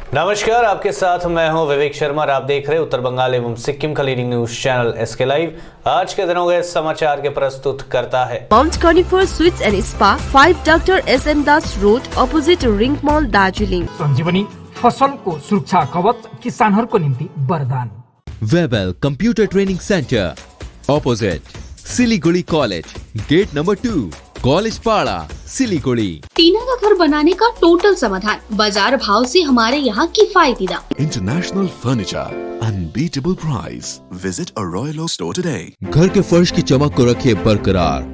नमस्कार, आपके साथ मैं हूं विवेक शर्मा और आप देख रहे हैं उत्तर बंगाल एवं सिक्किम का leading news channel SK live. आज के दिनों के समाचार के प्रस्तुत करता है माउंट कार्निफर suites and spa, 5 doctor SM Das road, opposite ring mall, Darjeeling. संजीवनी फसलको सुरक्षा कवच किसानहरूको निम्ति वरदान। Webel computer training centre, opposite Siliguri college, gate number 2, college Para, Siliguri. टीना का घर बनाने का टोटल समाधान, बाजार भाव से हमारे यहाँ किफायती दाम। International Furniture, unbeatable price. Visit a Royal Oak store today. घर के फर्श की चमक को रखे बरकरार,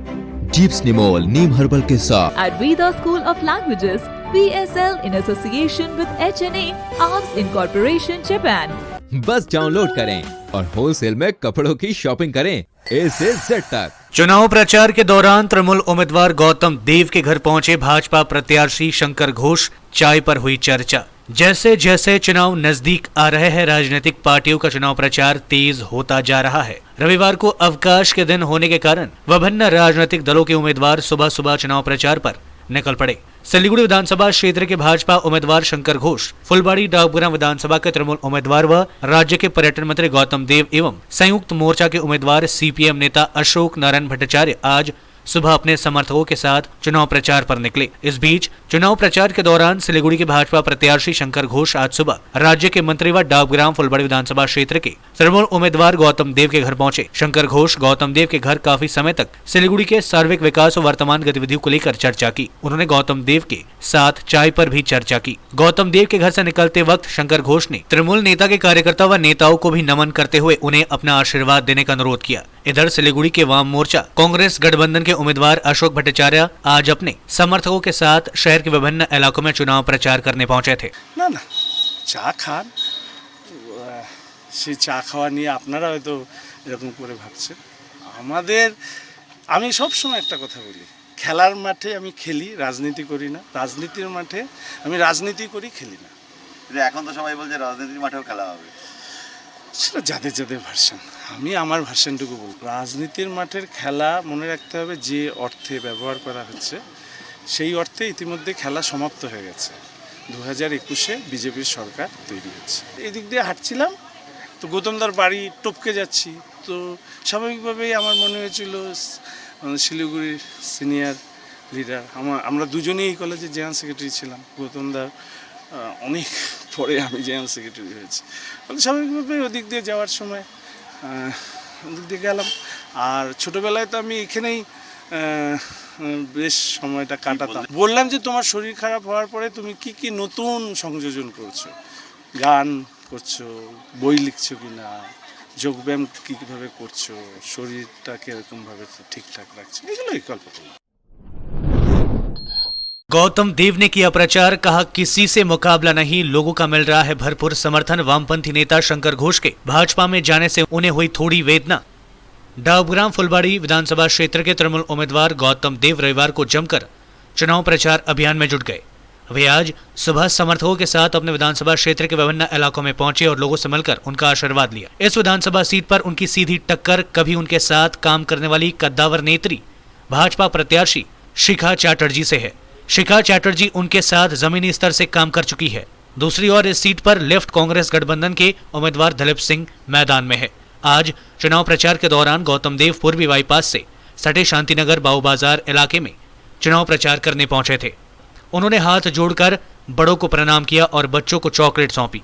जीप्स निमोल नीम हर्बल के साथ। At Veda School of Languages, PSL in association with HNA, Arms Incorporation, Japan. बस डाउनलोड करें और होलसेल में कपड़ों की शॉपिंग करें A से Z तक। चुनाव प्रचार के दौरान तृणमूल उम्मीदवार गौतम देव के घर पहुंचे भाजपा प्रत्याशी शंकर घोष। चाय पर हुई चर्चा। जैसे जैसे चुनाव नजदीक आ रहे हैं, राजनीतिक पार्टियों का चुनाव प्रचार तेज होता जा रहा है। रविवार को अवकाश के दिन होने के कारण विभिन्न राजनीतिक दलों के उम्मीदवार सुबह सुबह चुनाव प्रचार पर निकल पड़े। सिलीगुड़ी विधानसभा क्षेत्र के भाजपा उम्मीदवार शंकर घोष, फुलबाड़ी डाबग्राम विधानसभा के तृणमूल उम्मीदवार व राज्य के पर्यटन मंत्री गौतम देव एवं संयुक्त मोर्चा के उम्मीदवार CPM नेता अशोक नारायण भट्टाचार्य आज सुबह अपने समर्थकों के साथ चुनाव प्रचार पर निकले। इस बीच चुनाव प्रचार के दौरान सिलीगुड़ी के भाजपा प्रत्याशी शंकर घोष आज सुबह राज्य के मंत्री व डाबग्राम फुलबाड़ी विधानसभा क्षेत्र के तृणमूल उम्मीदवार गौतम देव के घर पहुंचे। शंकर घोष गौतम देव के घर काफी समय तक सिलीगुड़ी के सार्वजनिक विकास और वर्तमान गतिविधियों को लेकर चर्चा की। उन्होंने गौतम देव के साथ चाय पर भी चर्चा की। गौतम देव के घर से निकलते वक्त शंकर घोष ने तृणमूल नेता के कार्यकर्ता व नेताओं को भी नमन करते हुए उन्हें अपना आशीर्वाद देने का अनुरोध किया। इधर सिलीगुड़ी के वाम मोर्चा कांग्रेस गठबंधन के उम्मीदवार अशोक भट्टाचार्य आज अपने समर्थकों के साथ शहर के विभिन्न इलाकों में चुनाव प्रचार करने पहुंचे थे। না না চা খান, সেই চা খাওয়া নিয়ে আপনারা হয়তো এরকম করে ভাবছেন। আমি সব সময় একটা কথা বলি, খেলার মাঠে আমি খেলি, রাজনীতি করি না। রাজনীতির মাঠে আমি রাজনীতি করি, খেলি না। এখন তো সবাই বলছে রাজনীতির মাঠেও খেলা হবে, সেটা যাদের যাদের ভার্সন। আমি আমার ভার্সনটুকু বলব, রাজনীতির মাঠের খেলা মনে রাখতে হবে যে অর্থে ব্যবহার করা হচ্ছে সেই অর্থে ইতিমধ্যে খেলা সমাপ্ত হয়ে গেছে। 2021-এ বিজেপির সরকার তৈরি হচ্ছে। এই দিক দিয়ে হাঁটছিলাম তো গৌতমদার বাড়ি টপকে যাচ্ছি, তো স্বাভাবিকভাবেই আমার মনে হয়েছিল শিলিগুড়ির সিনিয়র লিডার, আমরা দুজনেই এই কলেজে জেনারেল সেক্রেটারি ছিলাম। গৌতমদার অনেক পরে আমি জেনারেল সেক্রেটারি হয়েছি, ফলে স্বাভাবিকভাবে ওদিক দিয়ে যাওয়ার সময় ওদিক দিয়ে গেলাম। আর ছোটোবেলায় তো আমি এখানেই বেশ সময়টা কাটাতাম। বললাম যে তোমার শরীর খারাপ হওয়ার পরে তুমি কি কি নতুন সংযোজন করছো, গান করছো, বই লিখছো কিনা, যোগব্যায়াম কীভাবে করছো, শরীরটাকে এরকমভাবে ঠিকঠাক রাখছো, এগুলোই গল্প করলাম। गौतम देव ने किया प्रचार, कहा किसी से मुकाबला नहीं, लोगों का मिल रहा है भरपूर समर्थन। वामपंथी नेता शंकर घोष के भाजपा में जाने से उन्हें हुई थोड़ी वेदना। डाबग्राम फुलबाड़ी विधानसभा क्षेत्र के तृणमूल उम्मीदवार गौतम देव रविवार को जमकर चुनाव प्रचार अभियान में जुट गए। वे आज सुबह समर्थकों के साथ अपने विधानसभा क्षेत्र के विभिन्न इलाकों में पहुंचे और लोगों से मिलकर उनका आशीर्वाद लिया। इस विधानसभा सीट पर उनकी सीधी टक्कर कभी उनके साथ काम करने वाली कद्दावर नेत्री भाजपा प्रत्याशी शिखा चैटर्जी से है। शिखा चैटर्जी उनके साथ जमीनी स्तर से काम कर चुकी है। दूसरी ओर इस सीट पर लेफ्ट कांग्रेस गठबंधन के उम्मीदवार दिलीप सिंह मैदान में है। आज चुनाव प्रचार के दौरान गौतम देव पूर्वी बाईपास से सटे शांतिनगर बाऊ बाजार इलाके में चुनाव प्रचार करने पहुंचे थे। उन्होंने हाथ जोड़कर बड़ों को प्रणाम किया और बच्चों को चॉकलेट सौंपी।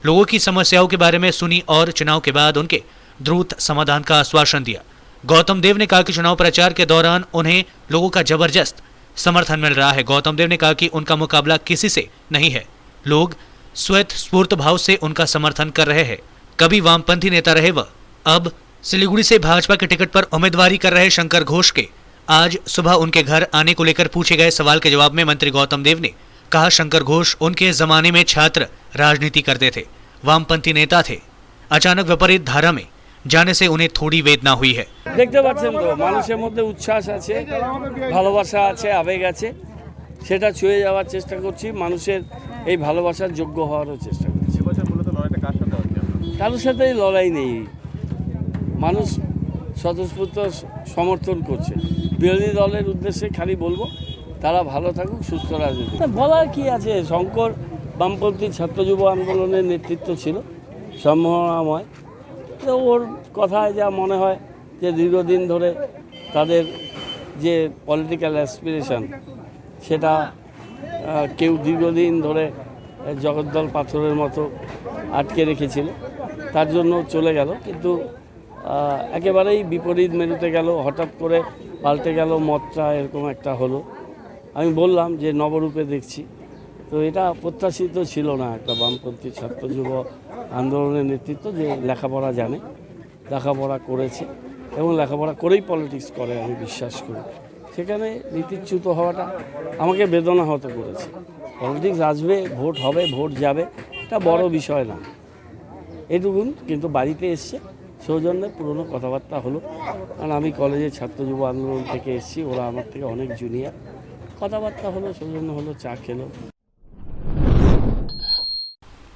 लोगों की समस्याओं के बारे में सुनी और चुनाव के बाद उनके द्रुत समाधान का आश्वासन दिया। गौतम देव ने कहा कि चुनाव प्रचार के दौरान उन्हें लोगों का जबरदस्त समर्थन मिल रहा है। गौतम देव ने कहा कि उनका मुकाबला किसी से नहीं है, लोग स्वतः स्फूर्त भाव से उनका समर्थन कर रहे हैं। कभी वामपंथी नेता रहे वह, अब सिलीगुड़ी से भाजपा के टिकट पर उम्मीदवारी कर रहे शंकर घोष के आज सुबह उनके घर आने को लेकर पूछे गए सवाल के जवाब में मंत्री गौतम देव ने कहा शंकर घोष उनके जमाने में छात्र राजनीति करते थे, वामपंथी नेता थे। अचानक विपरीत धारा में जाने से उन्हें थोड़ी वेदना हुई है। দেখতে পাচ্ছেন তো মানুষের মধ্যে উচ্ছ্বাস আছে, ভালোবাসা আছে, আবেগ আছে, সেটা ছুঁয়ে যাওয়ার চেষ্টা করছি। মানুষের এই ভালোবাসার যোগ্য হওয়ারও চেষ্টা করছি। কারোর সাথেই লড়াই নেই, মানুষ স্বতঃস্ফূর্ত সমর্থন করছে। বিরোধী দলের উদ্দেশ্যে খালি বলবো তারা ভালো থাকুক, সুস্থ রাজনীতি। বলার কি আছে, শঙ্কর বামপন্থী ছাত্র যুব আন্দোলনের নেতৃত্ব ছিল সম্ভাবনাময়। তো ওর কথায় যা মনে হয় যে দীর্ঘদিন ধরে তাদের যে পলিটিক্যাল অ্যাসপিরেশন সেটা কেউ দীর্ঘদিন ধরে জগদ্দল পাথরের মতো আটকে রেখেছিল, তার জন্য চলে গেল। কিন্তু একেবারেই বিপরীত মেরুতে গেল, হঠাৎ করে পাল্টে গেল মতটা, এরকম একটা হলো। আমি বললাম যে নবরূপে দেখছি। তো এটা প্রত্যাশিত ছিল না একটা বামপন্থী ছাত্র যুব আন্দোলনের নেতৃত্ব, যে লেখাপড়া জানে, লেখাপড়া করেছে এবং লেখাপড়া করেই পলিটিক্স করে আমি বিশ্বাস করি। সেখানে নীতিচ্যুত হওয়াটা আমাকে বেদনাহত করেছে। পলিটিক্স আসবে, ভোট হবে, ভোট যাবে, এটা বড় বিষয় না, এটুকুন। কিন্তু বাড়িতে এসছে সৌজন্যে পুরনো কথাবার্তা হলো, কারণ আমি কলেজের ছাত্র যুব আন্দোলন থেকে এসেছি, ওরা আমার থেকে অনেক জুনিয়র। কথাবার্তা হলো, সৌজন্য হলো, চা খেলো।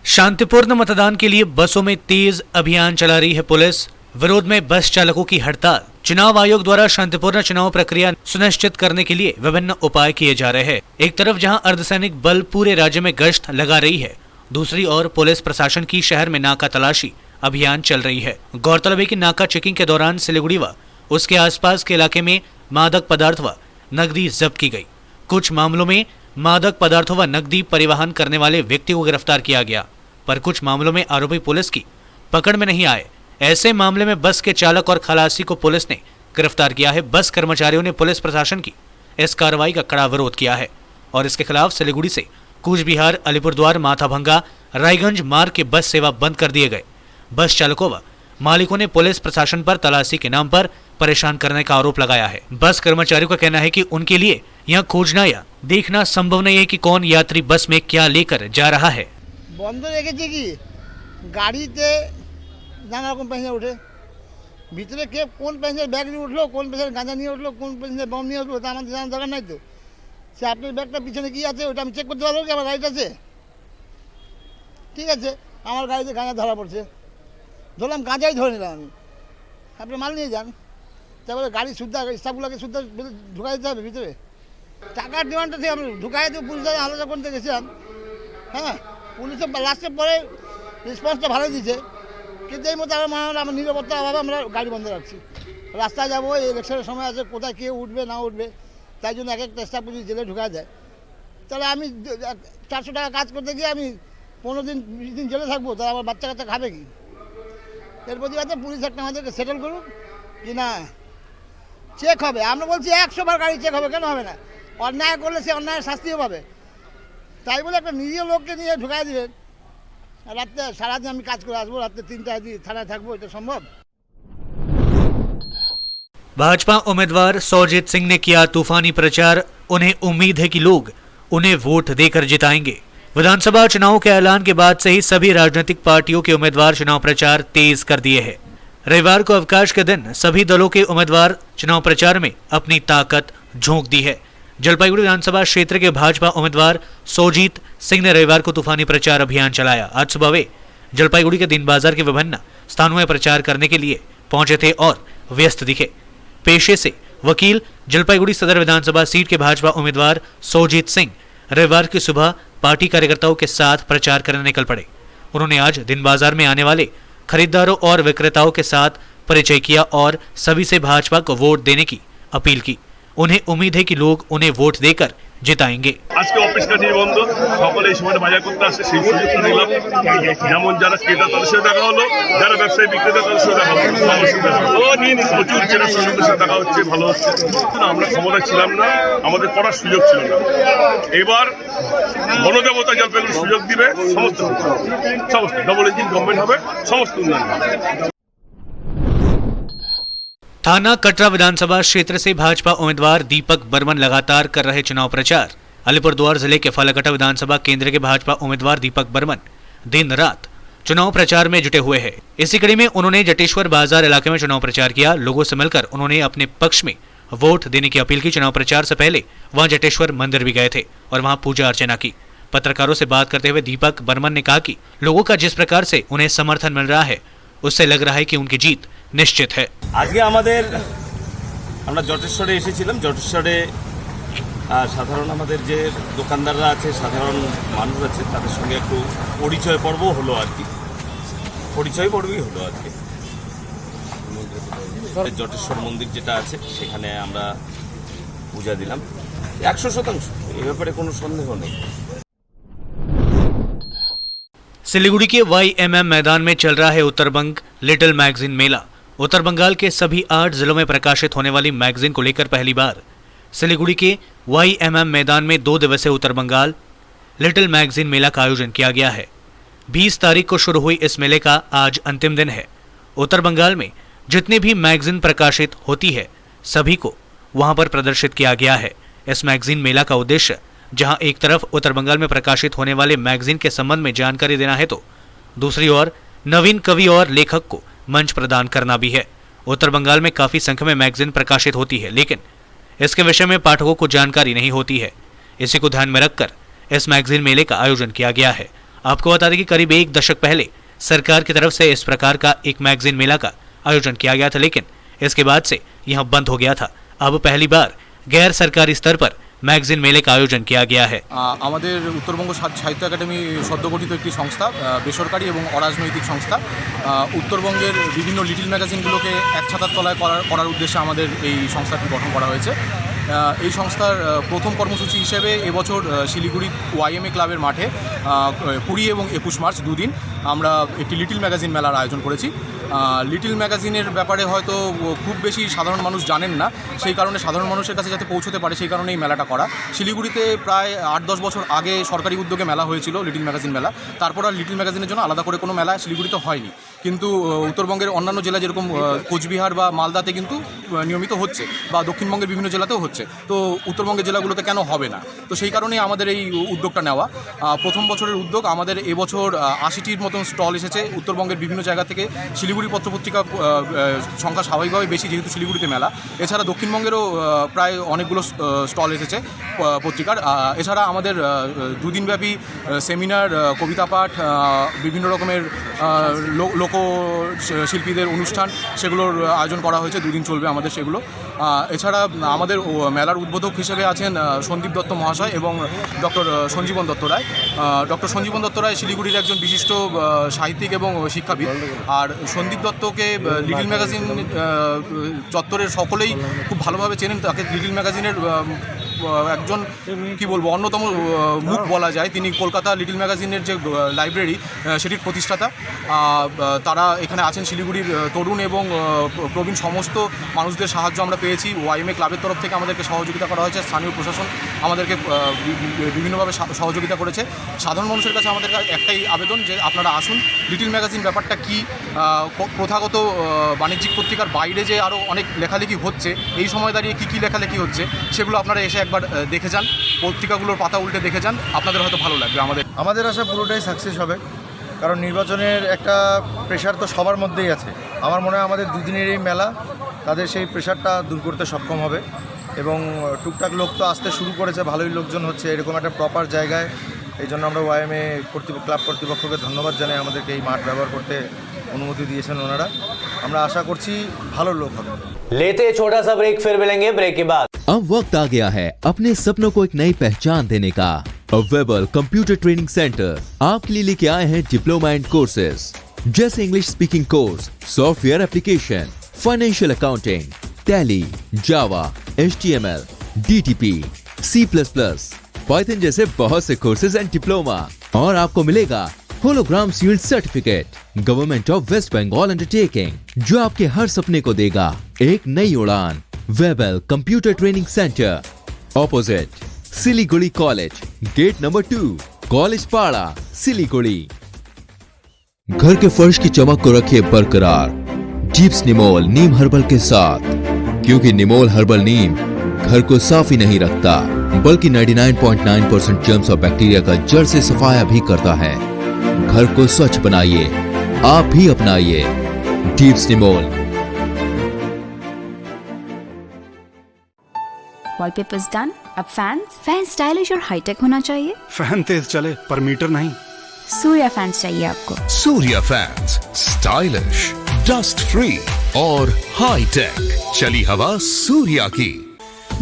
शांतिपूर्ण मतदान के लिए बसों में तेज अभियान चला रही है पुलिस। विरोध में बस चालकों की हड़ताल। चुनाव आयोग द्वारा शांतिपूर्ण चुनाव प्रक्रिया सुनिश्चित करने के लिए विभिन्न उपाय किए जा रहे हैं। एक तरफ जहां अर्धसैनिक बल पूरे राज्य में गश्त लगा रही है, दूसरी ओर पुलिस प्रशासन की शहर में नाका तलाशी अभियान चल रही है। गौरतलब है कि नाका चेकिंग के दौरान सिलीगुड़ी व उसके आसपास के इलाके में मादक पदार्थ व नकदी जब्त की गई। कुछ मामलों में मादक पदार्थों व नकदी परिवहन करने वाले व्यक्ति को गिरफ्तार किया गया, पर कुछ मामलों में आरोपी पुलिस की पकड़ में नहीं आए। ऐसे मामले में बस के चालक और खलासी को पुलिस ने गिरफ्तार किया है। बस कर्मचारियों ने पुलिस प्रशासन की इस कार्रवाई का कड़ा विरोध किया है और इसके खिलाफ सिलीगुड़ी से कूच बिहार, अलीपुरद्वार, माथाभंगा, रायगंज मार्ग के बस सेवा बंद कर दिए गए। बस चालकों व मालिकों ने पुलिस प्रशासन पर तलाशी के नाम पर परेशान करने का आरोप लगाया है। बस कर्मचारियों का कहना है कि उनके लिए यहाँ खोजना या देखना संभव नहीं है कि कौन यात्री बस में क्या लेकर जा रहा है। বন্ধ রেখেছে কি, গাড়িতে নানা রকম প্যাসেঞ্জার ওঠে, ভিতরে কে কোন প্যাসেঞ্জার ব্যাগ নিয়ে উঠলো, কোন প্যাসেঞ্জার গাঁজা নিয়ে উঠলো, কোন প্যাসেঞ্জার বম নিয়ে উঠলো, তা আমাদের জানার দরকার নাই তো। সে আপনার ব্যাগটা পিছনে কী আছে ওটা আমি চেক করতে পারবো কি আমার গাড়িটা আছে? ঠিক আছে, আমার গাড়িতে গাঁজা ধরা পড়ছে, ধরলাম গাঁজাই ধরে নিলাম আমি, আপনি মাল নিয়ে যান। তারপরে গাড়ি শুদ্ধা স্টাফগুলোকে শুদ্ধ ঢুকাই দিতে হবে ভিতরে। টাকার ডিমান্ডটা থেকে আমি ঢুকাই দিয়ে পুলিশের আলোচনা করতে গেছিলাম। হ্যাঁ, পুলিশের লাস্টের পরে রেসপন্সটা ভালো দিয়েছে, কিন্তু এই মতো আমার নিরাপত্তার অভাবে আমরা গাড়ি বন্ধ রাখছি। রাস্তায় যাবো, এই ইলেকশনের সময় আছে, কোথায় কে উঠবে না উঠবে, তাই জন্য এক একটা স্টাফ পুলিশ জেলে ঢুকা যায়। তাহলে আমি 400 টাকা কাজ করতে গিয়ে আমি 15 দিন 20 দিন জেলে থাকবো, তাহলে আমার বাচ্চা কাচ্চা খাবে কি? এর প্রতিবাদে পুলিশ একটা আমাদেরকে সেটেল করুক কি না, চেক হবে। আমরা বলছি 100 বার গাড়ি চেক হবে, কেন হবে না? অন্যায় করলে সে অন্যায়ের শাস্তিও পাবে। তাই বলে একটা নিরীহ লোককে নিয়ে ঢুকাই দিবেন, রাত্রে সারাদিন আমি কাজ করে আসবো, রাত্রে 3টায় থানায় থাকবো, এটা সম্ভব? भाजपा उम्मीदवार सौजीत सिंह ने किया तूफानी प्रचार। उन्हें उम्मीद है कि लोग उन्हें वोट देकर जिताएंगे। विधानसभा चुनाव के ऐलान के बाद से ही सभी राजनीतिक पार्टियों के उम्मीदवार चुनाव प्रचार तेज कर दिए हैं। रविवार को अवकाश के दिन सभी दलों के उम्मीदवार चुनाव प्रचार में अपनी ताकत झोंक दी है। जलपाईगुड़ी विधानसभा क्षेत्र के भाजपा उम्मीदवार सौजीत सिंह ने रविवार को तूफानी प्रचार अभियान चलाया। आज सुबह वे जलपाईगुड़ी के दिन बाजार के विभिन्न स्थानों में प्रचार करने के लिए पहुंचे थे और व्यस्त दिखे। पेशे से वकील, जलपाईगुड़ी सदर विधानसभा सीट के भाजपा उम्मीदवार सौजीत सिंह रविवार की सुबह पार्टी कार्यकर्ताओं के साथ प्रचार करने निकल पड़े। उन्होंने आज दिन बाजार में आने वाले खरीदारों और विक्रेताओं के साथ परिचय किया और सभी से भाजपा को वोट देने की अपील की। उन्हें उम्मीद है कि लोग उन्हें वोट देकर जिताएंगे। आज के ऑफिस का बंद, सकले समय बाजार करते आसे সেই সুযোগটা নিলাম। যেমন যারা ক্রেতা তাদের সাথে দেখা হলো, যারা ব্যবসায়ী বিক্রেতা তাদের সাথে দেখা হলো, প্রচুর জেলা সঙ্গীদের সাথে দেখা হচ্ছে, ভালো হচ্ছে। আমরা ক্ষমতা ছিলাম না, আমাদের করার সুযোগ ছিল না। এবার গণদেবতা জলপাইগুড়ি সুযোগ দিবে, সমস্ত ডবল ইঞ্জিন গভর্নমেন্ট হবে, সমস্ত উন্নয়ন হবে। थाना कटरा विधानसभा क्षेत्र से भाजपा उम्मीदवार दीपक बर्मन लगातार कर रहे चुनाव प्रचार। अलीपुरद्वार जिले के फालाकटा विधानसभा केंद्र के भाजपा उम्मीदवार दीपक बर्मन दिन रात चुनाव प्रचार में जुटे हुए हैं। इसी कड़ी में उन्होंने जटेश्वर बाजार इलाके में चुनाव प्रचार किया। लोगों से मिलकर उन्होंने अपने पक्ष में वोट देने की अपील की। चुनाव प्रचार से पहले वहां जटेश्वर मंदिर भी गए थे और वहां पूजा अर्चना की। पत्रकारों से बात करते हुए दीपक बर्मन ने कहा कि लोगों का जिस प्रकार से उन्हें समर्थन मिल रहा है, उससे लग रहा है कि उनकी जीत निश्चित है। আজকে আমরা জটেশ্বরে এসেছিলাম। জটেশ্বরে সাধারণ আমাদের যে দোকানদাররা আছে, সাধারণ মানুষ আছে, তাদের সঙ্গে একটু পরিচয় পর্বও হলো আর কি, পরিচয় পর্বই হলো আর কি। জটেশ্বর মন্দির যেটা আছে সেখানে আমরা পূজা দিলাম 100%, এ ব্যাপারে কোনো সন্দেহ নেই। सिलीगुड़ी के YMM मैदान में चल रहा है उत्तरबंग लिटिल मैगजीन मेला। उत्तर बंगाल के सभी 8 जिलों में प्रकाशित होने वाली मैगजीन को लेकर पहली बार सिलीगुड़ी के YMM मैदान में 2 दिवसीय उत्तर बंगाल लिटिल मैगजीन मेला का आयोजन किया गया है। 20 तारीख को शुरू हुई इस मेले का आज अंतिम दिन है। उत्तर बंगाल में जितनी भी मैगजीन प्रकाशित होती है सभी को वहां पर प्रदर्शित किया गया है। इस मैगजीन मेला का उद्देश्य जहां एक तरफ उत्तर बंगाल में प्रकाशित होने वाले मैगजीन के संबंध में जानकारी देना है, तो दूसरी ओर नवीन कवि और लेखक को मंच प्रदान करना भी है। उत्तर बंगाल में काफी संख्या में मैगजीन प्रकाशित होती है, लेकिन इसके विषय में पाठकों को जानकारी नहीं होती है। इसी को ध्यान में रखकर इस मैगजीन मेले का आयोजन किया गया है। आपको बता दें कि करीब 1 दशक पहले सरकार की तरफ से इस प्रकार का एक मैगजीन मेला का आयोजन किया गया था, लेकिन इसके बाद से यह बंद हो गया था। अब पहली बार गैर सरकारी स्तर पर मैगजीन मेले का आयोजन किया गया है। আমাদের উত্তরবঙ্গ সাহিত্য একাডেমি সদ্যগঠিত একটি সংস্থা, বেসরকারি এবং অরাজনৈতিক সংস্থা। উত্তরবঙ্গের বিভিন্ন লিটিল ম্যাগাজিনগুলোকে এক ছাতার তলায় করার উদ্দেশ্যে আমাদের এই সংস্থাটি গঠন করা হয়েছে। এই সংস্থার প্রথম কর্মসূচি হিসেবে এবছর শিলিগুড়ি YMA ক্লাবের মাঠে 20 এবং 21 মার্চ 2 দিন আমরা একটি লিটিল ম্যাগাজিন মেলার আয়োজন করেছি। লিটিল ম্যাগাজিনের ব্যাপারে হয়তো খুব বেশি সাধারণ মানুষ জানেন না, সেই কারণে সাধারণ মানুষের কাছে যাতে পৌঁছতে পারে সেই কারণে এই মেলাটা করা। শিলিগুড়িতে প্রায় 8-10 বছর আগে সরকারি উদ্যোগে মেলা হয়েছিল, লিটিল ম্যাগাজিন মেলা। তারপর আর লিটিল ম্যাগাজিনের জন্য আলাদা করে কোনো মেলা শিলিগুড়িতে হয়নি, কিন্তু উত্তরবঙ্গের অন্যান্য জেলা যেরকম কোচবিহার বা মালদাতে কিন্তু নিয়মিত হচ্ছে, বা দক্ষিণবঙ্গের বিভিন্ন জেলাতেও হচ্ছে। তো উত্তরবঙ্গের জেলাগুলোতে কেন হবে না? তো সেই কারণেই আমাদের এই উদ্যোগটা নেওয়া। প্রথম বছরের উদ্যোগ। আমাদের এবছর 80টির মতন স্টল এসেছে উত্তরবঙ্গের বিভিন্ন জায়গা থেকে। শিলিগুড়ি পত্রপত্রিকা সংখ্যা স্বাভাবিকভাবে বেশি, যেহেতু শিলিগুড়িতে মেলা। এছাড়া দক্ষিণবঙ্গেরও প্রায় অনেকগুলো স্টল এসেছে পত্রিকার। এছাড়া আমাদের 2 দিনব্যাপী সেমিনার, কবিতা পাঠ, বিভিন্ন রকমের লোকশিল্পীদের অনুষ্ঠান, সেগুলোর আয়োজন করা হয়েছে। 2 দিন চলবে আমাদের সেগুলো। এছাড়া আমাদের মেলার উদ্বোধক হিসেবে আছেন সন্দীপ দত্ত মহাশয় এবং ডক্টর সঞ্জীবন দত্ত রায়। ডক্টর সঞ্জীবন দত্ত রায় শিলিগুড়ির একজন বিশিষ্ট সাহিত্যিক এবং শিক্ষাবিদ। আর সন্দীপ দত্তকে লিটিল ম্যাগাজিন চত্বরের সকলেই খুব ভালোভাবে চেনেন। তাকে লিটিল ম্যাগাজিনের একজন কি বলবো অন্যতম মুখ বলা যায়। তিনি কলকাতা লিটিল ম্যাগাজিনের যে লাইব্রেরি সেটির প্রতিষ্ঠাতা। তারা এখানে আছেন। শিলিগুড়ির তরুণ এবং প্রবীণ সমস্ত মানুষদের সাহায্য আমরা পেয়েছি। YMA ক্লাবের তরফ থেকে আমাদেরকে সহযোগিতা করা হয়েছে। স্থানীয় প্রশাসন আমাদেরকে বিভিন্নভাবে সহযোগিতা করেছে। সাধারণ মানুষের কাছে আমাদের একটাই আবেদন যে আপনারা আসুন। লিটিল ম্যাগাজিন ব্যাপারটা কি, প্রথাগত বাণিজ্যিক পত্রিকার বাইরে যে আরও অনেক লেখালেখি হচ্ছে, এই সময় দাঁড়িয়ে কী লেখালেখি হচ্ছে সেগুলো আপনারা এসে একবার দেখে যান। পত্রিকাগুলোর পাতা উল্টে দেখে যান, আপনাদের হয়তো ভালো লাগবে। আমাদের আশা পুরোটাই সাকসেস হবে, কারণ নির্বাচনের একটা প্রেশার তো সবার মধ্যেই আছে। আমার মনে হয় আমাদের 2 দিনের এই মেলা তাদের সেই প্রেশারটা দূর করতে সক্ষম হবে। এবং টুকটাক লোক তো আসতে শুরু করেছে, ভালোই লোকজন হচ্ছে এরকম একটা প্রপার জায়গায়। এই জন্য আমরা YMA ক্লাব কর্তৃপক্ষকে ধন্যবাদ জানাই, আমাদেরকে এই মাঠ ব্যবহার করতে অনুমতি দিয়েছেন ওনারা। আমরা আশা করছি ভালো লোক হবে। लेते छोटा सा ब्रेक, फिर मिलेंगे ब्रेक के बाद। अब वक्त आ गया है अपने सपनों को एक नई पहचान देने का। अवेलेबल कंप्यूटर ट्रेनिंग सेंटर आपके लिए लेके आए हैं डिप्लोमा एंड कोर्सेज जैसे English speaking course, software application, financial accounting, Tally, Java, HTML, DTP, C++, Python जैसे बहुत से कोर्सेज एंड डिप्लोमा। और आपको मिलेगा hologram sealed certificate government of West Bengal undertaking, जो आपके हर सपने को देगा एक नई उड़ान। Webel computer training centre, opposite Siliguri college, gate number 2, college Para, Siliguri. घर के फर्श की चमक को रखिए बरकरार जीप्स निमोल नीम हर्बल के साथ, क्योंकि निमोल हर्बल नीम घर को साफ ही नहीं रखता बल्कि 99.9% जर्म्स और बैक्टीरिया का जड़ से सफाया भी करता है। घर को स्वच्छ बनाइए, आप भी अपनाइए जीप्स निमोल। Wallpapers done. अब फैन स्टाइलिश और हाईटेक होना चाहिए। फैन तेज चले पर मीटर नहीं। सूर्या फैंस चाहिए आपको। Surya fans, stylish, dust free और हाई टेक। चली हवा सूर्या की।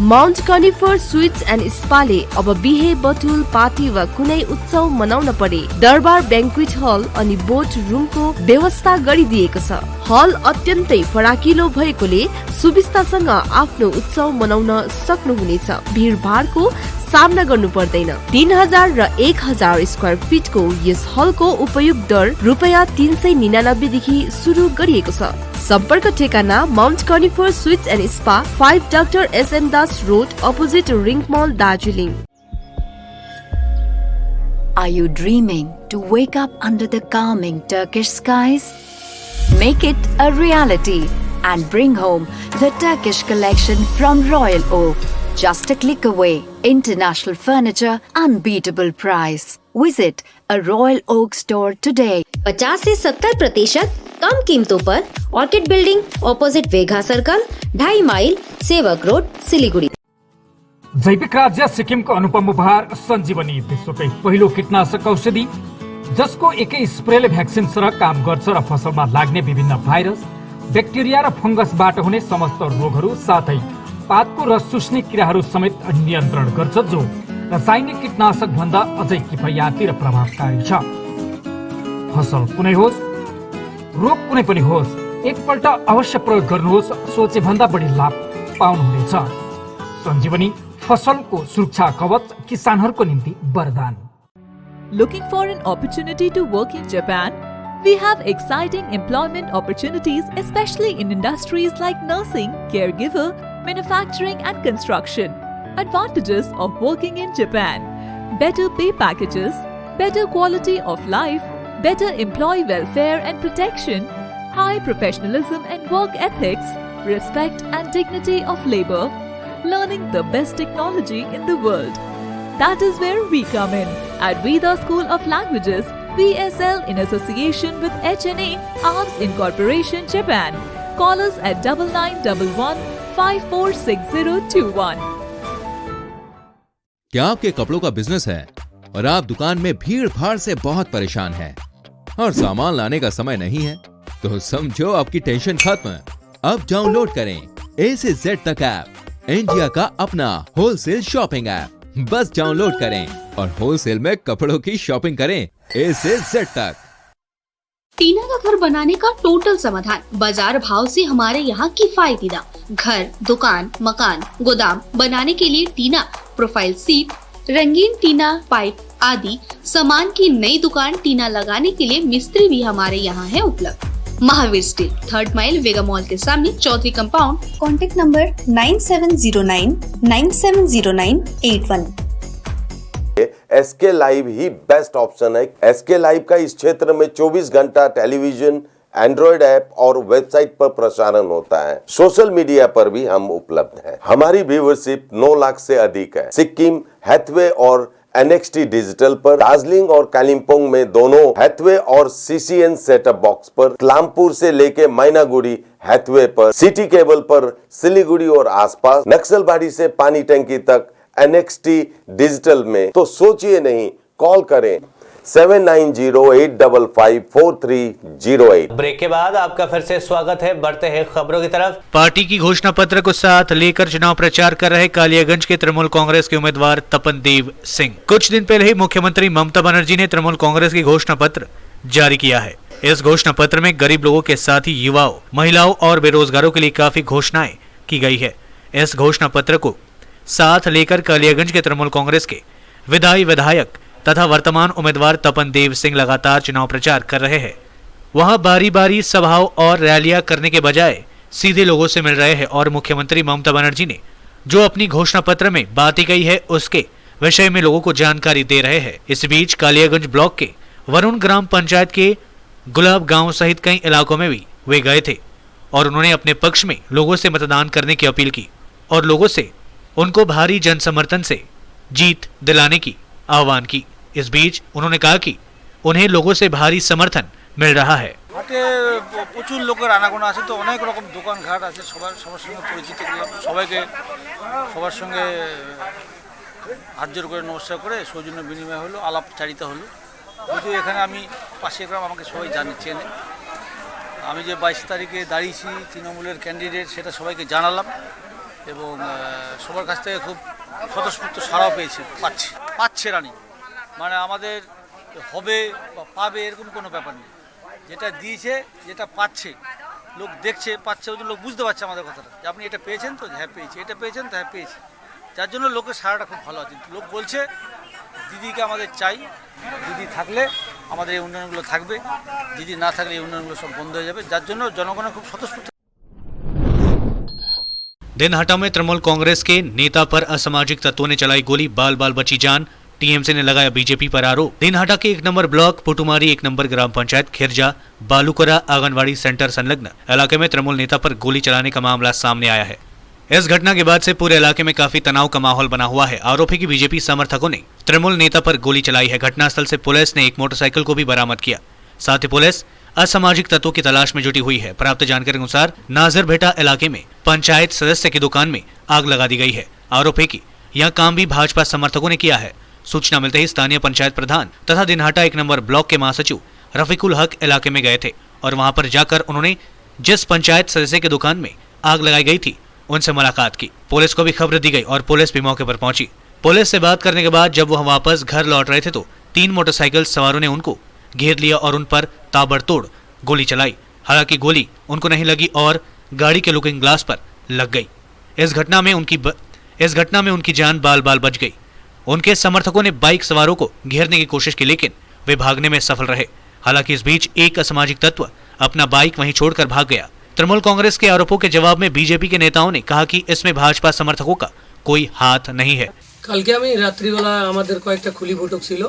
माउन्ट कनिफर स्वीट्स एन्ड स्पाले अब बिहे बटुल पार्टी वा कुनै उत्सव मनाउन परे दरबार ब्याङ्क्वेट हल अनि बोट रुमको व्यवस्था गरिदिएको छ। हल अत्यन्तै फराकिलो भएकोले सुविस्तासँग आफ्नो उत्सव मनाउन सक्नुहुनेछ। भीडभाडको सामना गर्नु पर्दैन। 3000 र 1000 स्क्वायर फिटको यस हलको उपयोग दर ₹399 देखि सुरु गरिएको छ। सम्पर्क ठेगाना mount conifer sweets and spa 5 doctor SM Das road opposite ring mall Darjeeling. Are you dreaming to wake up under the calming Turkish skies? Make it a reality and bring home the Turkish collection from Royal Oak. Just a click away. International furniture, unbeatable price. Visit a Royal Oak store today. 50 से 70% कम कीमतों पर orchid building opposite Vega circle 2.5 mile Sevoke road Siliguri. जैविक राज्य सिक्किमको अनुपम उपहार सञ्जीवनी, विश्वकै पहिलो कीटनाशक औषधि जसको एकै स्प्रेले भ्याक्सिन सरह काम गर्छ र फसलमा लाग्ने विभिन्न भाइरस, ब्याक्टेरिया र फंगसबाट हुने समस्त रोगहरू साथै पातको रस चुस्ने किराहरू समेत नियन्त्रण गर्छ, जो रासायनिक कीटनाशक भन्दा अझै किफायती र प्रभावकारी छ। फसल कुनै होस्, रोग कुनै पनि होस्, एकपल्ट अवश्य प्रयोग गर्नुहोस्, सोचे भन्दा बढी लाभ पाउनुहुनेछ। सञ्जीवनी फसलको सुरक्षा कवच, किसानहरूको निम्ति वरदान। Looking for an opportunity to work in Japan? We have exciting employment opportunities, especially in industries like nursing, caregiver, manufacturing and construction. Advantages of working in Japan: better pay packages, better quality of life, better employee welfare and protection, high professionalism and work ethics, respect and dignity of labor, learning the best technology in the world. That is where we come in at Veda School of Languages, VSL, in association with HNA Arms Incorporation, Japan. Call us at 9911 546021. क्या आपके कपड़ों का business है और आप दुकान में भीड़ भाड़ से बहुत परेशान हैं और सामान लाने का समय नहीं है? तो समझो आपकी टेंशन खत्म। अब डाउनलोड करें A से Z तक ऐप, इंडिया का अपना होलसेल शॉपिंग ऐप। बस डाउनलोड करें और होलसेल में कपड़ों की शॉपिंग करें A से Z तक। टीना का घर बनाने का टोटल समाधान, बाजार भाव से हमारे यहाँ किफायती दाम। घर, दुकान, मकान, गोदाम बनाने के लिए टीना, प्रोफाइल सीट, रंगीन टीना, पाइप आदि सामान की नई दुकान टीना लगाने के लिए मिस्त्री भी हमारे यहाँ है उपलब्ध। Mahavir steel, 3rd mile Vega mall के सामने, Chaudhary compound. Contact number 9709 970981। SK live ही बेस्ट ऑप्शन है। SK लाइव का इस क्षेत्र में 24 घंटा टेलीविजन, एंड्रॉइड ऐप और वेबसाइट पर प्रसारण होता है। सोशल मीडिया पर भी हम उपलब्ध हैं। हमारी व्यूवरशिप 9 लाख से अधिक है। सिक्किम, हैथवे और NXT डिजिटल पर, दार्जिलिंग और कालिम्पोंग में दोनों हैथवे और CCN सेटअप बॉक्स पर, क्लामपुर से लेके मैनागुड़ी हैथवे पर, सिटी केबल पर, सिलीगुड़ी और आसपास, नक्सलबाड़ी से पानी टंकी तक NXT डिजिटल में। तो सोचिए नहीं, कॉल करें 7908554308। ब्रेक के बाद आपका फिर से स्वागत है। बढ़ते हैं खबरों की तरफ। पार्टी की घोषणा पत्र को साथ लेकर चुनाव प्रचार कर रहे कालियागंज के तृणमूल कांग्रेस के उम्मीदवार तपन देव सिंह। कुछ दिन पहले ही मुख्यमंत्री ममता बनर्जी ने तृणमूल कांग्रेस की घोषणा पत्र जारी किया है। इस घोषणा पत्र में गरीब लोगों के साथ ही युवाओं, महिलाओं और बेरोजगारों के लिए काफी घोषणाएं की गई है। इस घोषणा पत्र को साथ लेकर कालियागंज के तृणमूल कांग्रेस के विधायक तथा वर्तमान उम्मीदवार तपन देव सिंह लगातार चुनाव प्रचार कर रहे हैं। वहां बारी बारी सभाओं और रैलियां करने के बजाय सीधे लोगों से मिल रहे हैं और मुख्यमंत्री ममता बनर्जी ने जो अपनी घोषणा पत्र में बातें कही है उसके विषय में लोगों को जानकारी दे रहे हैं। इस बीच कालियागंज ब्लॉक के वरुण ग्राम पंचायत के गुलाब गांव सहित कई इलाकों में भी वे गए थे और उन्होंने अपने पक्ष में लोगों से मतदान करने की अपील की और लोगों से उनको भारी जन समर्थन से जीत दिलाने की आह्वान की। इस बीच उन्होंने कहा कि उन्हें लोगों से भारी समर्थन मिल रहा है। প্রচুর লোকের আনাগোনা আছে, তো অনেক রকম দোকানঘাট আছে, সবার সঙ্গে পরিচিত করলাম, সবাইকে সবার সঙ্গে হাত জোর করে নমস্কার করে সৌজন্য বিনিময় হলো, আলাপচারিতা হলো। যদিও এখানে আমি পাশের গ্রাম, আমাকে সবাই চেনে। আমি যে 22 তারিখে দাঁড়িয়েছি তৃণমূলের ক্যান্ডিডেট সেটা সবাইকে জানালাম এবং সবার কাছ থেকে খুব স্বতঃস্ফূর্ত সাড়াও পাচ্ছে রানি। মানে আমাদের হবে বা পাবে এরকম কোনো ব্যাপার নেই, যেটা দিয়েছে যেটা পাচ্ছে লোক দেখছে পাচ্ছে, ওই জন্য লোক বুঝতে পারছে আমাদের কথাটা যে আপনি এটা পেয়েছেন তো, হ্যাঁ পেয়েছি, এটা পেয়েছেন তো, হ্যাঁ পেয়েছি। যার জন্য লোকের সাড়াটা খুব ভালো আছে। লোক বলছে দিদিকে আমাদের চাই, দিদি থাকলে আমাদের এই উন্নয়নগুলো থাকবে, দিদি না থাকলে এই উন্নয়নগুলো সব বন্ধ হয়ে যাবে। যার জন্য জনগণের খুব স্বতঃস্ফূর্ত। दिनहाटा में तृणमूल कांग्रेस के नेता पर असामाजिक तत्वों ने चलाई गोली, बाल बाल बची जान। टीएमसी ने लगाया बीजेपी पर आरोप। दिनहाटा के 1 नंबर ब्लॉक पुटुमारी 1 नंबर ग्राम पंचायत खिरजा बालूकरा आंगनवाड़ी सेंटर संलग्न इलाके में तृणमूल नेता पर गोली चलाने का मामला सामने आया है। इस घटना के बाद से पूरे इलाके में काफी तनाव का माहौल बना हुआ है। आरोप है कि बीजेपी समर्थकों ने तृणमूल नेता पर गोली चलाई है। घटनास्थल से पुलिस ने एक मोटरसाइकिल को भी बरामद किया। साथ ही पुलिस असामाजिक तत्वों की तलाश में जुटी हुई है। प्राप्त जानकारी के अनुसार नाजरभेटा इलाके में पंचायत सदस्य की दुकान में आग लगा दी गई है। आरोप है कि यह काम भी भाजपा समर्थकों ने किया है। सूचना मिलते ही स्थानीय पंचायत प्रधान तथा दिनहाटा 1 नंबर ब्लॉक के महासचिव रफीकुल हक इलाके में गए थे और वहां पर जाकर उन्होंने जिस पंचायत सदस्य की दुकान में आग लगाई गई थी उनसे मुलाकात की। पुलिस को भी खबर दी गई और पुलिस भी मौके पर पहुंची। पुलिस से बात करने के बाद जब वह वापस घर लौट रहे थे तो 3 मोटरसाइकिल सवारों ने उनको घेर लिया और उन पर ताबड़तोड़ गोली चलाई। हालांकि गोली उनको नहीं लगी और गाड़ी के लुकिंग ग्लास पर लग गई। इस घटना में उनकी जान बाल बाल बच गई। उनके समर्थकों ने बाइक सवारों को घेरने की कोशिश की लेकिन वे भागने में सफल रहे। हालांकि इस बीच एक असामाजिक तत्व अपना बाइक वहीं छोड़कर भाग गया। तृणमूल कांग्रेस के आरोपों के जवाब में बीजेपी के नेताओं ने कहा कि इसमें भाजपा समर्थकों का कोई हाथ नहीं है। কালকে আমি রাত্রিবেলা আমাদের কয়েকটা খুলি বৈঠক ছিল,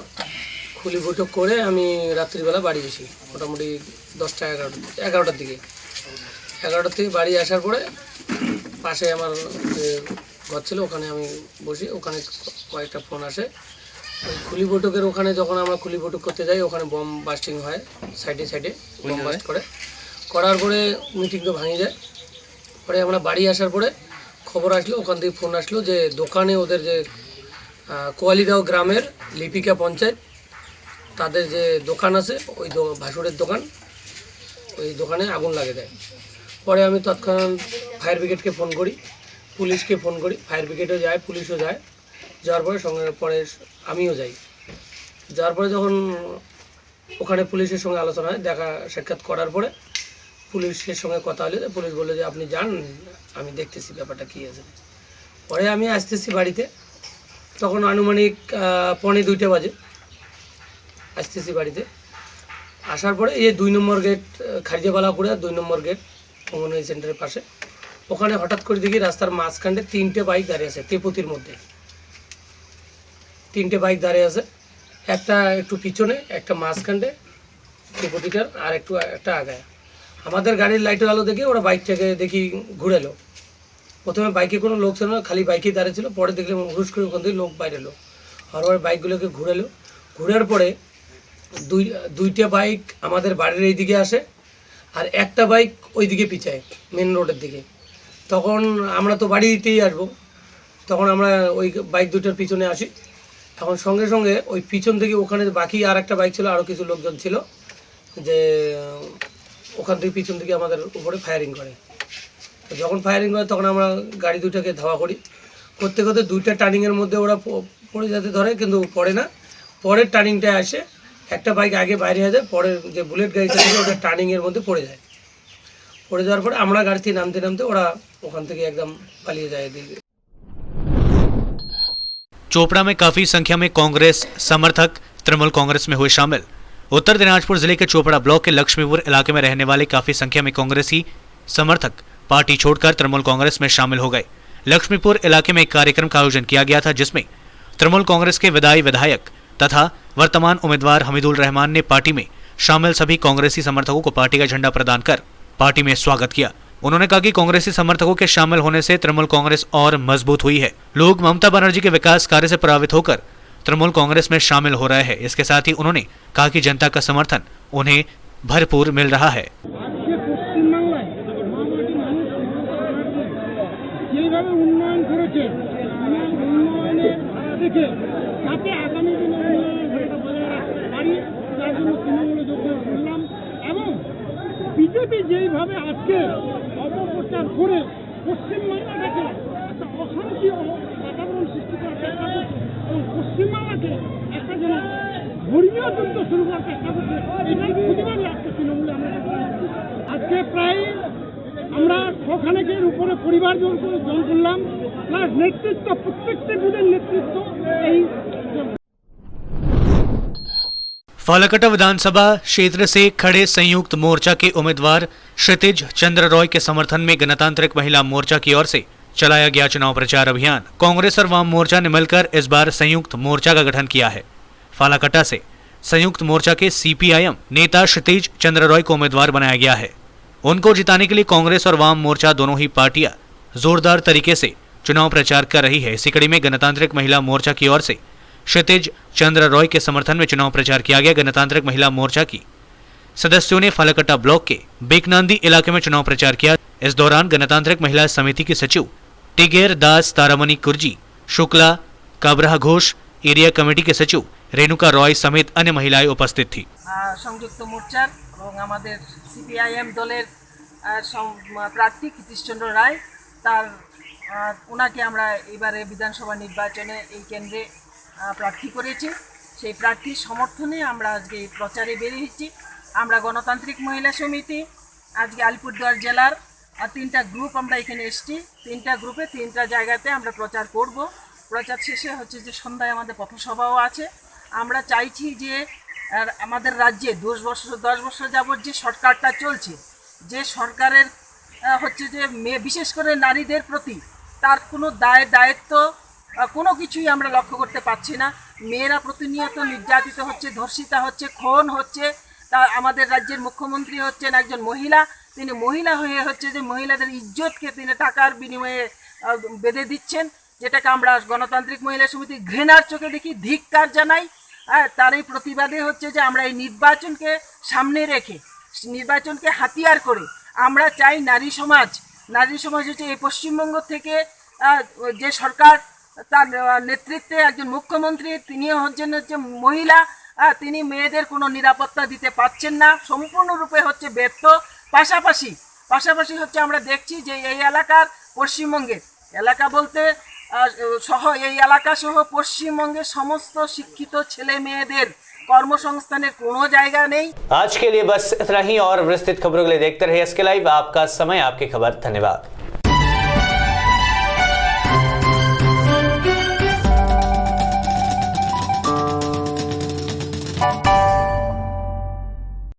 খুলি বৈঠক করে আমি রাত্রিবেলা বাড়ি গেছি মোটামুটি 10টা 11টার দিকে। 11টার থেকে বাড়ি আসার পরে পাশে আমার ঘর ছিল, ওখানে আমি বসি, ওখানে কয়েকটা ফোন আসে। ওই খুলি বৈঠকের ওখানে যখন আমরা খুলি বৈঠক করতে যাই ওখানে বম বাস্টিং হয়, সাইডে বম বাস্ট করার পরে মিটিং তো ভাঙে যায়। পরে আমরা বাড়ি আসার পরে খবর আসলো, ওখান থেকে ফোন আসলো যে দোকানে ওদের যে কোয়ালিদাও গ্রামের লিপিকা পঞ্চায়েত তাদের যে দোকান আছে ওই ভাসুরের দোকান, ওই দোকানে আগুন লাগে দেয়। পরে আমি তৎক্ষণাৎ ফায়ার ব্রিগেডকে ফোন করি, পুলিশকে ফোন করি, ফায়ার ব্রিগেডও যায়, পুলিশও যায়। যাওয়ার পরে সঙ্গে পরে আমিও যাই। যাওয়ার পরে যখন ওখানে পুলিশের সঙ্গে আলোচনা হয়, দেখা সাক্ষাৎ করার পরে পুলিশের সঙ্গে কথা হলে পুলিশ বললো যে আপনি যান, আমি দেখতেছি ব্যাপারটা কী আছে। পরে আমি আসতেছি বাড়িতে, তখন আনুমানিক 1:45 বাজে আসতেছি বাড়িতে। আসার পরে এই 2 নম্বর গেট খারিজাবালাপুরে 2 নম্বর গেট অঙ্গনওয়াড়ি সেন্টারের পাশে, ওখানে হঠাৎ করে দেখি রাস্তার মাঝখানে 3টে বাইক দাঁড়িয়ে আছে। তেপতির মধ্যে 3টে বাইক দাঁড়িয়ে আছে, একটা একটু পিছনে, একটা মাঝখানে তেপতিটার, আর একটা আগায়। আমাদের গাড়ির লাইটের আলো দেখে ওরা বাইকটাকে দেখি ঘুরেলো। প্রথমে বাইকে কোনো লোক ছিল না, খালি বাইকেই দাঁড়িয়ে ছিল। পরে দেখলাম হুশ করে ওখান থেকে লোক বাইরে এলো, আর ওরা বাইকগুলোকে ঘুরেলো। ঘুরার পরে দুইটা বাইক আমাদের বাড়ির এই দিকে আসে আর একটা বাইক ওই দিকে পিছায় মেন রোডের দিকে। তখন আমরা তো বাড়িতেই আসবো, তখন আমরা ওই বাইক দুটোর পিছনে আসি। এখন সঙ্গে সঙ্গে ওই পিছন থেকে ওখানে বাকি আর একটা বাইক ছিল, আরও কিছু লোকজন ছিল, যে ওখান থেকে পিছন থেকে আমাদের উপরে ফায়ারিং করে। যখন ফায়ারিং করে তখন আমরা গাড়ি দুটাকে ধাওয়া করি। করতে করতে 2টা টার্নিংয়ের মধ্যে ওরা পড়ে যেতে ধরে, কিন্তু পড়ে না। পরের টার্নিংটায় আসে একটা বাইক আগে বাইরে হয়ে যায়, পরের যে বুলেট গাড়িটা ছিল ওটা টার্নিংয়ের মধ্যে পড়ে যায়। পড়ে যাওয়ার পরে আমরা গাড়ি থেকে নামতে ওরা ওখান থেকে একদম পালিয়ে যায়। चोपड़ा में काफी संख्या में कांग्रेस समर्थक तृणमूल कांग्रेस में हुए शामिल। उत्तर दिनाजपुर जिले के चोपड़ा ब्लॉक के लक्ष्मीपुर इलाके में रहने वाले काफी संख्या में कांग्रेसी समर्थक पार्टी छोड़कर तृणमूल कांग्रेस में शामिल हो गए। लक्ष्मीपुर इलाके में एक कार्यक्रम का आयोजन किया गया था जिसमें तृणमूल कांग्रेस के विधायक तथा वर्तमान उम्मीदवार हमीदुल रहमान ने पार्टी में शामिल सभी कांग्रेसी समर्थकों को पार्टी का झंडा प्रदान कर पार्टी में स्वागत किया। उन्होंने कहा कि कांग्रेसी समर्थकों के शामिल होने से तृणमूल कांग्रेस और मजबूत हुई है। लोग ममता बनर्जी के विकास कार्य से प्रभावित होकर तृणमूल कांग्रेस में शामिल हो रहे हैं। इसके साथ ही उन्होंने कहा कि जनता का समर्थन उन्हें भरपूर मिल रहा है। বিজেপি যেইভাবে আজকে অপপ্রচার করে পশ্চিমবাংলাটাকে অশান্তি বাতাবরণ সৃষ্টি করার চেষ্টা করছে এবং পশ্চিমবাংলাকে একটা যেন ধর্মীয় যুদ্ধ শুরু করার চেষ্টা করছে, এটাই প্রতিবাদে আজকে তৃণমূলে আমরা আজকে প্রায় আমরা শখানেকের উপরে পরিবার জন করলাম, প্লাস নেতৃত্ব, প্রত্যেকটি বুথের নেতৃত্ব এই फालाकटा विधानसभा क्षेत्र से खड़े संयुक्त मोर्चा के उम्मीदवार क्षितिज चंद्र रॉय के समर्थन में गणतांत्रिक महिला मोर्चा की ओर से चलाया गया चुनाव प्रचार अभियान। कांग्रेस और वाम मोर्चा ने मिलकर इस बार संयुक्त मोर्चा का गठन किया है। फालाकटा से संयुक्त मोर्चा के सीपीआईएम नेता क्षितिज चंद्र रॉय को उम्मीदवार बनाया गया है। उनको जिताने के लिए कांग्रेस और वाम मोर्चा दोनों ही पार्टियां जोरदार तरीके से चुनाव प्रचार कर रही है। इसी कड़ी में गणतांत्रिक महिला मोर्चा की ओर से क्षितिज चंद्र रॉय के समर्थन में चुनाव प्रचार किया गया। गणतांत्रिक महिला मोर्चा की सदस्यों ने फालाकटा ब्लॉक के बेकनांदी इलाके में चुनाव प्रचार किया। इस दौरान गणतांत्रिक महिला समिति की सचिव टिगेर दास तारामणि कुर्जी, शुक्ला काबराह घोष, एरिया कमेटी के सचिव रेणुका रॉय समेत अन्य महिलाएं उपस्थित थी। সংযুক্ত মোর্চার এবং আমাদের সিপিআইএম দলের প্রার্থী ক্ষিতিশচন্দ্র রায়, তার ওনাকে আমরা এবারে বিধানসভা নির্বাচনে এই কেন্দ্রে প্রার্থী করেছি। সেই প্রার্থীর সমর্থনে আমরা আজকে প্রচারে বেরিয়েছি। আমরা গণতান্ত্রিক মহিলা সমিতি আজকে আলিপুরদুয়ার জেলার 3টা গ্রুপ আমরা এখানে এসেছি। 3টা গ্রুপে 3টা জায়গাতে আমরা প্রচার করব। প্রচার শেষে হচ্ছে যে সন্ধ্যায় আমাদের পথসভাও আছে। আমরা চাইছি যে আমাদের রাজ্যে 10 বছর যাবত যে সরকারটা চলছে, যে সরকারের হচ্ছে যে বিশেষ করে নারীদের প্রতি তার কোনো দায়িত্ব কোনো কিছুই আমরা লক্ষ্য করতে পারছি না। মেয়েরা প্রতিনিয়ত নির্যাতিত হচ্ছে, ধর্ষিতা হচ্ছে, খুন হচ্ছে। তা আমাদের রাজ্যের মুখ্যমন্ত্রী হচ্ছেন একজন মহিলা, তিনি মহিলা হয়ে হচ্ছে যে মহিলাদের ইজ্জতকে তিনি টাকার বিনিময়ে বেঁধে দিচ্ছেন, যেটাকে আমরা গণতান্ত্রিক মহিলা সমিতি ঘৃণার চোখে দেখি, ধিক্কার জানাই। তারই প্রতিবাদে হচ্ছে যে আমরা এই নির্বাচনকে সামনে রেখে, নির্বাচনকে হাতিয়ার করে আমরা চাই নারী সমাজ হচ্ছে এই পশ্চিমবঙ্গ থেকে যে সরকার তার নেতৃত্বে একজন মুখ্যমন্ত্রী, তিনি হচ্ছেন মহিলা, তিনি মেয়েদের কোনো নিরাপত্তা দিতে পারছেন না, সম্পূর্ণরূপে হচ্ছে ব্যর্থ। পাশাপাশি হচ্ছে আমরা দেখছি যে এই এলাকার পশ্চিমবঙ্গের এলাকা বলতে সহ এই এলাকা সহ পশ্চিমবঙ্গের সমস্ত শিক্ষিত ছেলে মেয়েদের কর্মসংস্থানের কোনো জায়গা নেই। आज के लिए बस इतना ही और विस्तृत खबरों के लिए देखते रहिए एसके लाइव। आपका समय आपकी खबर। धन्यवाद।